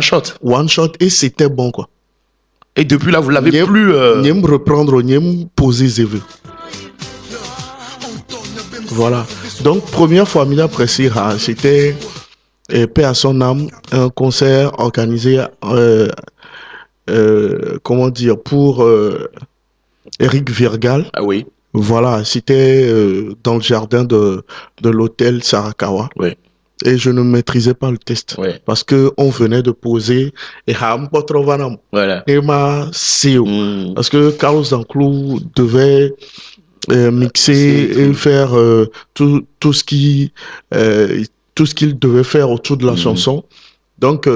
shot. One shot et c'était bon quoi. Et depuis là, vous l'avez N'y plus... me reprendre, n'y me poser zévé. Voilà. Donc, première fois, Mina Pressira, c'était, paix à son âme, un concert organisé, comment dire, pour Eric Virgal. Ah oui. Voilà, c'était dans le jardin de l'hôtel Sarakawa. Oui. Et je ne maîtrisais pas le test. Oui. Parce que on venait de poser et Voilà. parce que Carlos Danclou devait mixer et faire tout ce qu'il devait faire autour de la chanson. Donc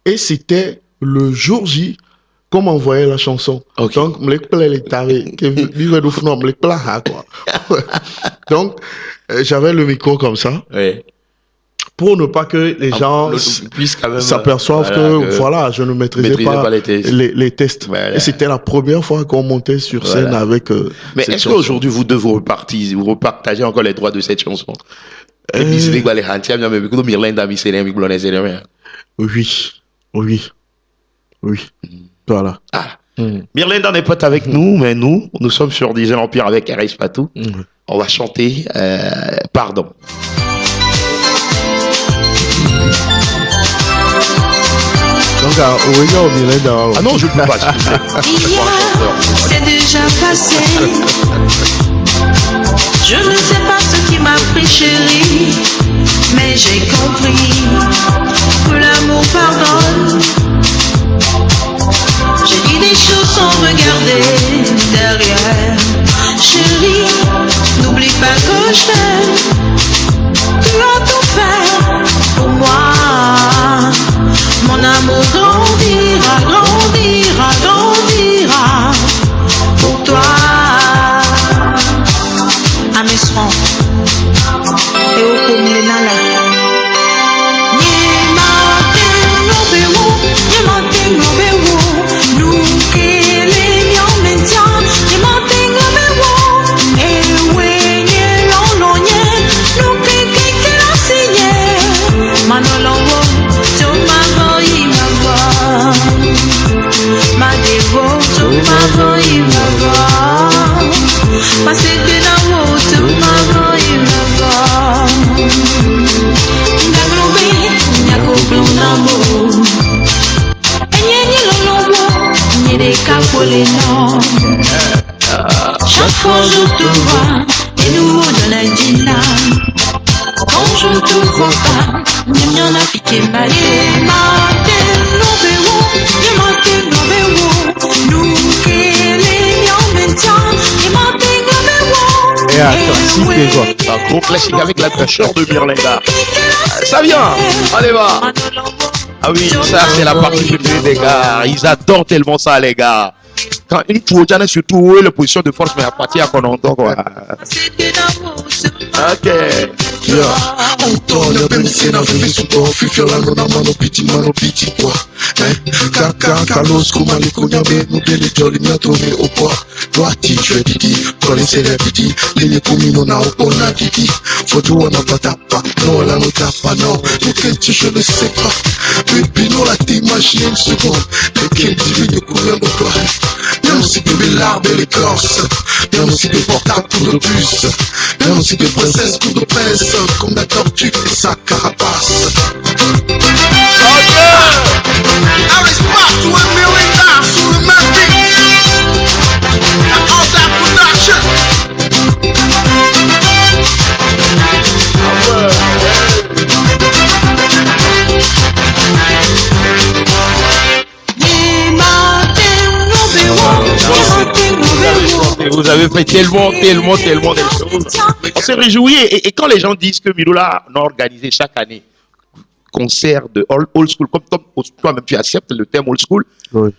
et c'était le jour J qu'on m'envoyait la chanson. Okay. Donc donc j'avais le micro comme ça. Oui. Pour ne pas que les gens s'aperçoivent que voilà, je ne maîtrisais pas les tests. Voilà. Et c'était la première fois qu'on montait sur scène avec mais est-ce qu'aujourd'hui vous devez repartager encore les droits de cette chanson? Oui. Voilà. Mirlinda n'est pas avec nous, mais nous sommes sur Dizaine Empire avec RS Patou. On va chanter Pardon. Donc, ah non, je ne peux pas. C'est déjà passé. Je ne sais pas ce qui m'a pris, chérie, mais j'ai compris que l'amour pardonne. J'ai dit des choses sans regarder derrière. Chérie, n'oublie pas que je t'aime. Tu as tout fait pour moi. Mon amour grandira, grandira, grandira pour toi. À mes soins et au Koumlenala. Chaque fois je te vois, et nous de la dina. Quand je te vois pas, il y en a piqué mal. Et attends, un gros classique avec la toucheur de Mirlinda. Ça vient, allez va. Ah oui, ça c'est la partie préférée des gars. Ils adorent tellement ça les gars. Quand une prochaine surtout la position de force mais à partir qu'on entend quoi. Ok. Antonio Benicena vem suto fifi la nona mano piti kwa. Carlos kuma ni kunya be no dele jolly mi atome opo. Toi ti je didi, kole celebrity, lele kumino na opona didi. Foto wana patapa, no la no tapa no. No kenti je ne sais pas. Baby no la t'imagine une seconde. Le kenti vini courir de toi. Bien aussi de l'arbre et l'écorce. Bien aussi de portables pour de plus. Bien aussi de princesses pour de presse. Comme la tortue et sa carapace. Alex Patou and Mirlinda sur le même beat. And all that production. Vous avez fait tellement des choses. On s'est réjouis et quand les gens disent que Miroula a organisé chaque année concert de old school, comme toi-même tu acceptes le terme old school. Oui.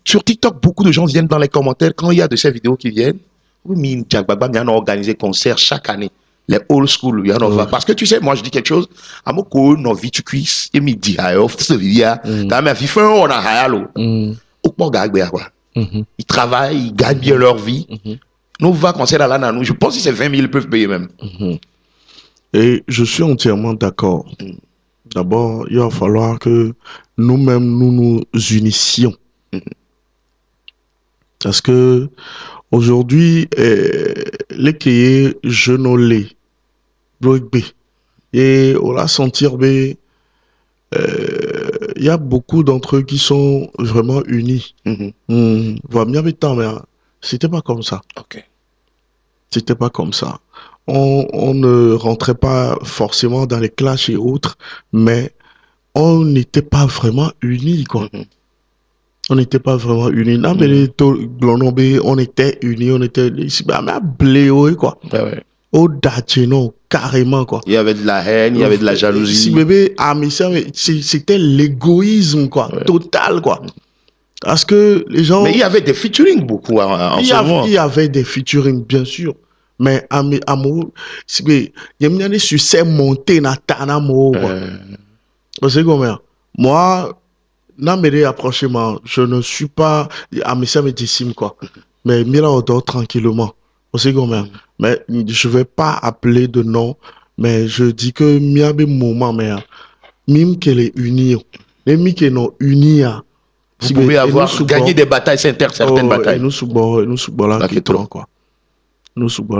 Sur TikTok, beaucoup de gens viennent dans les commentaires quand il y a de ces vidéos qui viennent. Oui, mais Jack Baba, il y a organisé concert chaque année. Les old school, il y en a. Parce que tu sais, moi je dis quelque chose. À mon coup, nos vies tu cuisses et me dit, ah, ce vidéo, quand même, il faut on a hayalo. Ils travaillent, ils gagnent bien leur vie. Nous va concert à la nous. Je pense que c'est 20 000 ils peuvent payer même. Et je suis entièrement d'accord. D'abord, il va falloir que nous-mêmes, nous nous unissions. Parce que aujourd'hui, les cahiers jeunes et on l'a sentir, il y a beaucoup d'entre eux qui sont vraiment unis. Voilà, bien de temps, mais c'était pas comme ça. Ok. C'était pas comme ça. On ne rentrait pas forcément dans les clashs et autres, mais on n'était pas vraiment unis, quoi. On n'était pas vraiment unis. Non, mais on était unis, on était bléo, quoi. Ouais. Au Dacheno, carrément, quoi. Il y avait de la haine, il y avait de la jalousie. Si bébé, mais c'était l'égoïsme, quoi. Ouais. Total, quoi. Parce que les gens... Mais il y avait des featuring beaucoup en ce moment. Il y avait des featuring, bien sûr. Mais amour, il y a des succès montés dans Tanamo. Parce que comment? Moi, non, mais approchement, je ne suis pas à mes services, quoi. Mais Mila Odor tranquillement. Parce que comment? Mais je vais pas appeler de nom, mais je dis que Mia be moment, mais même qu'elle est unie, les mi qui sont unis, vous pouvez avoir gagné des batailles, certaines batailles. Nous sous là qui est quoi.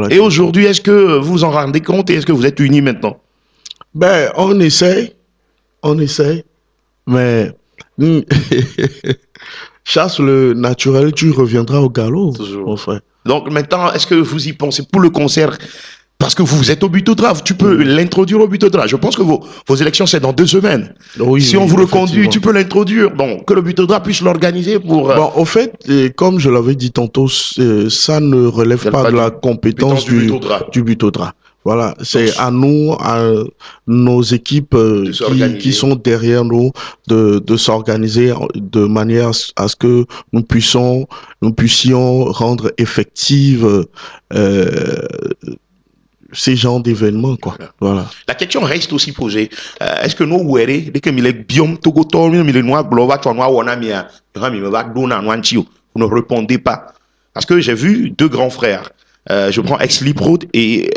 Et aujourd'hui, est-ce que vous vous en rendez compte et est-ce que vous êtes unis maintenant? Ben, on essaye, mais chasse le naturel, tu reviendras au galop, toujours, mon frère. Donc maintenant, est-ce que vous y pensez pour le concert? Parce que vous êtes au Butotra, tu peux l'introduire au Butotra. Je pense que vos élections, c'est dans 2 semaines. Oui, si on vous reconduit, tu peux l'introduire. Bon, que le Butotra puisse l'organiser pour... Bon, au fait, comme je l'avais dit tantôt, ça ne relève pas de la compétence du Butotra. Voilà, c'est à nous, à nos équipes qui sont derrière nous, de s'organiser de manière à ce que nous puissions rendre effective ces genres d'événements, quoi. Voilà. La question reste aussi posée. Est-ce que nous, ouéré, dès que nous les biom, Togo, nous les noirs, glova, toi, noir, wanamia, vous ne répondez pas. Parce que j'ai vu 2 grands frères. Je prends Ex-Lip Road et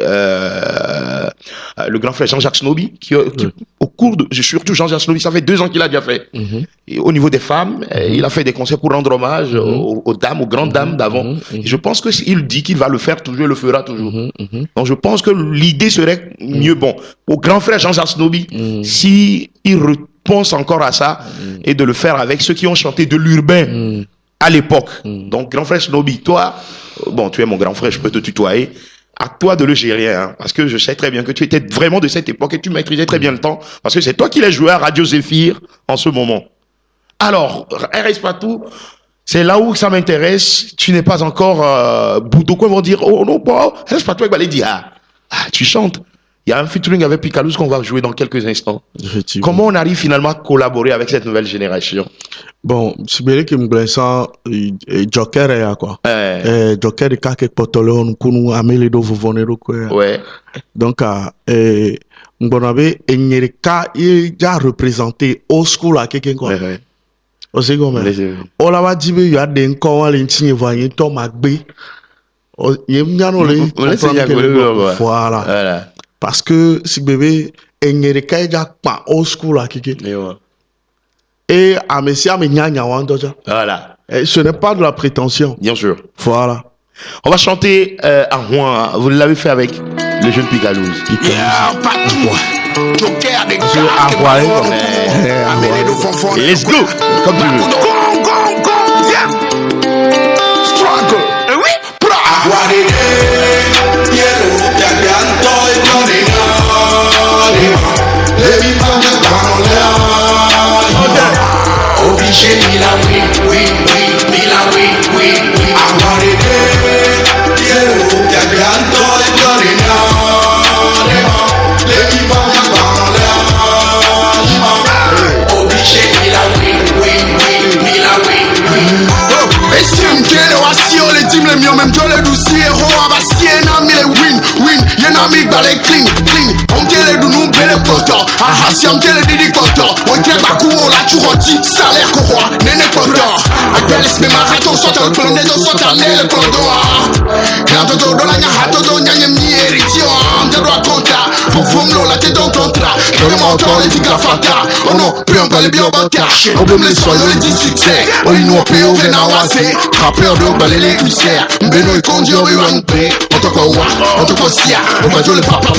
le grand frère Jean-Jacques Snoby, qui au cours de, surtout Jean-Jacques Snoby, ça fait 2 ans qu'il a déjà fait. Et au niveau des femmes, il a fait des concerts pour rendre hommage aux dames, aux grandes dames d'avant. Je pense que s'il dit qu'il va le faire toujours, il le fera toujours. Donc je pense que l'idée serait mieux, bon, au grand frère Jean-Jacques Snoby, si il repense encore à ça et de le faire avec ceux qui ont chanté de l'urbain à l'époque. Donc grand frère Snoby, toi, bon, tu es mon grand frère, je peux te tutoyer. À toi de le gérer, hein, parce que je sais très bien que tu étais vraiment de cette époque et tu maîtrisais très bien le temps, parce que c'est toi qui l'as joué à Radio Zéphyr en ce moment. Alors, RS Patou, c'est là où ça m'intéresse. Tu n'es pas encore beaucoup vont dire, oh non, pas RS Patou, il va aller dire, tu chantes. Il y a un featuring avec Picalous qu'on va jouer dans quelques instants. Comment on arrive finalement à collaborer avec cette nouvelle génération? Bon, c'est bien que me blessa Joker est quoi. Joker est quelque potolo nous kunu amele do vovonero quoi. Ouais. Donc m'bonabe enyereka ya représenté old school à quelqu'un quoi. Ouais. O se go me. O la va dibe yo ade nko wa le ntinye voyer to magbe. O yemnyano le. Voilà. Parce que si bébé enyereka ya pa old school à quelqu'un. Et à Messia voilà. Et ce n'est pas de la prétention. Bien sûr. Voilà. On va chanter à Rouen. Vous l'avez fait avec le jeune Picalous. Let's go. Comme tu veux. Obligé, Mila, oui. Mila, oui. Aguarete, quiero que aguanto el cariño. Le iba a obligé, Mila, oui. Mila, oui. Estime que le vacío le dime le mio, même yo le doucier, ho abasien a mi le win. Y'en a mi balé clean. On tele du nou bele poto. Aha, si on tele didi koto. On tele bakou la churoti, salaire ko nene koto. Adeles me marathon sota le plan des sota le kodoa. Quand to do la nya hato do nya nyem ni eritio, on te doit compta. Pour fomlo la te don contra. donne-moi encore les dégâts fatals. Oh non, puis on va les bien cacher. On peut me les soigner, les 10 succès. Oh, ils nous ont payé, on vient d'awasser. Rappeur de baler les cuissères. Mbeno et conduire, on va nous payer. On te quoi, on te quoi, sia. On va jouer le papa.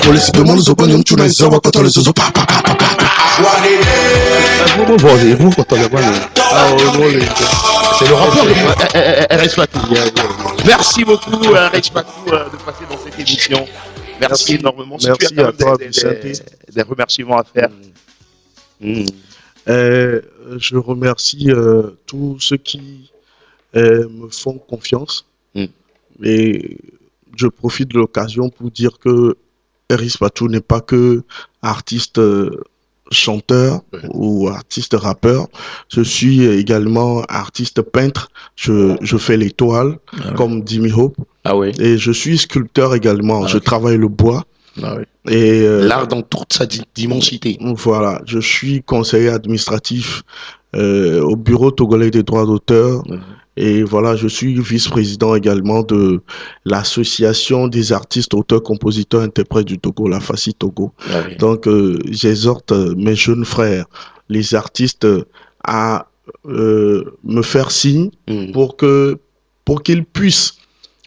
On les de mon nous open, on tue les hommes, quand on les oiseaux, papa. C'est le rapport de RS Patou. Merci beaucoup, RS Patou, de passer dans cette émission. Merci énormément. Merci à toi, Vicente. Des remerciements à faire. Je remercie tous ceux qui me font confiance. Et je profite de l'occasion pour dire que RS Patou n'est pas que artiste chanteur ou artiste rappeur. Je suis également artiste peintre. Je fais l'étoile comme Jimmy Hope. Et je suis sculpteur également. Je travaille le bois. Et l'art dans toute sa dimension. Voilà. Je suis conseiller administratif au bureau togolais des droits d'auteur. Et voilà, je suis vice-président également de l'association des artistes, auteurs, compositeurs, interprètes du Togo, la FACI Togo. Donc, j'exhorte mes jeunes frères, les artistes, à me faire signe pour qu'ils puissent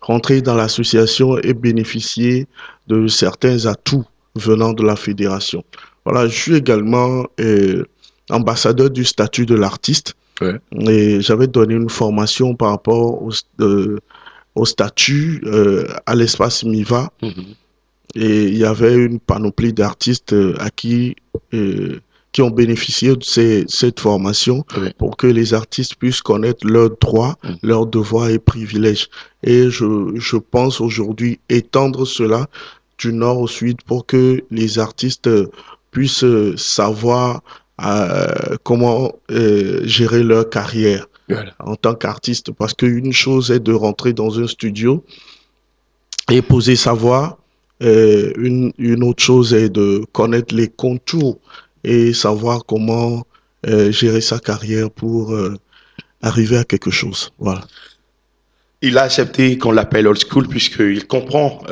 rentrer dans l'association et bénéficier de certains atouts venant de la fédération. Voilà, je suis également ambassadeur du statut de l'artiste. Et j'avais donné une formation par rapport au statut à l'espace MIVA. Et il y avait une panoplie d'artistes qui ont bénéficié de cette formation pour que les artistes puissent connaître leurs droits, leurs devoirs et privilèges. Et je pense aujourd'hui étendre cela du nord au sud pour que les artistes puissent savoir comment gérer leur carrière en tant qu'artiste. Parce qu'une chose est de rentrer dans un studio et poser sa voix. Une autre chose est de connaître les contours et savoir comment gérer sa carrière pour arriver à quelque chose. Voilà. Il a accepté qu'on l'appelle old school puisqu'il comprend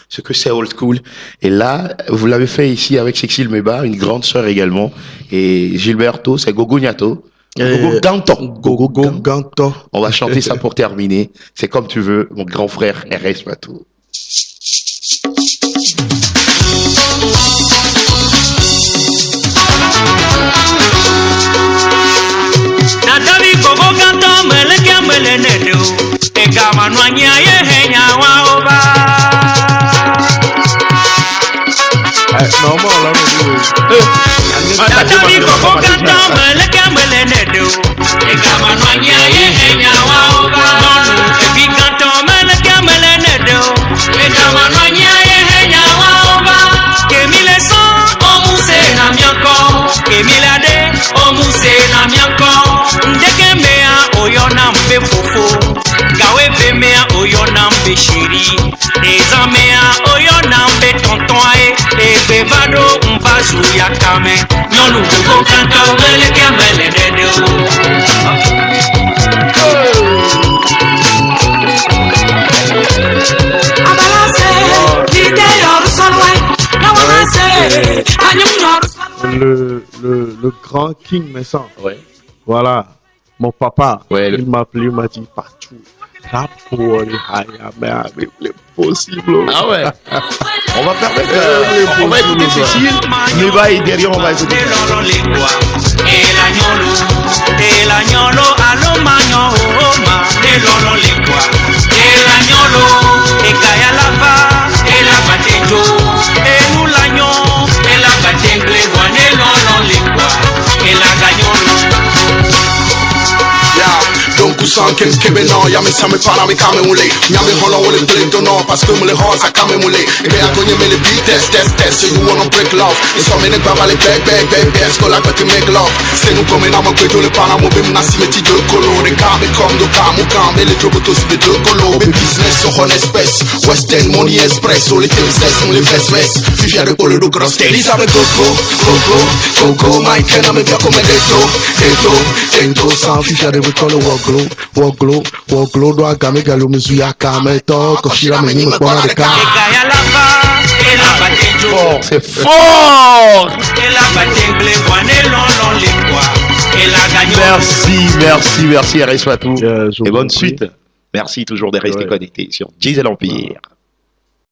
ce que c'est old school. Et là, vous l'avez fait ici avec Cécile Meba, une grande sœur également. Et Gilberto, c'est Gogo Gnato. Gogo Ganto. On va chanter ça pour terminer. C'est comme tu veux, mon grand frère RS Patou. Natavi Gogo Ganto, meleke melenedo. Egama nwanya ye henya wa oba. Natavi Gogo Ganto, meleke melenedo. Egama nwanya ye henya wa oba. Nonu ebi Ganto, meleke melenedo. Egama nwanya ye henya wa oba. Kemile son, omuse na mianko. Kemile de, omuse na mianko. Ndeke mea oyona mbe fofo. Gawe vemea oyona mbe shiri. Ezamea oyona mbe tonton ae. Ebe vado mbazu ya kame. Nyonu Gogo Ganto meleke melede le grand King Messan. Voilà. Mon papa, il m'a appelé, il m'a dit partout. Rap pour les possibles. Ah ouais. On va permettre. On va écouter Cécile. Meba et derrière on va écouter. El añolo alo maño oma. El olo lekwa. El añolo ekaya lava. El abatejo. El ulaño. El abatengle wan. El olo lekwa. El agañolo. Donc kusan ken kebe no ya me same para me kame mule ya me hono wole play do no parce que mule ho sa kame mule e be akonye me le beat test so you wanna break love it's so many baba le bang so like to make love c'est nous comme na mo kweto le para mo be na simeti de color e kame comme do kamu kame le jobo to spe de color be business so on espèce western money express so le test on le vest fifia de polo do cross Elizabeth go my can me be come eto sans fifia de color walk glow do agame galo mizu ya kame to koshira me ni mo kwa de ka Ekaya lava, el abatejo. fort, c'est fort. Merci, RS Fatou. Je Et vous bonne en prie. suite. Merci toujours de rester Ouais. connecté sur Diesel Empire.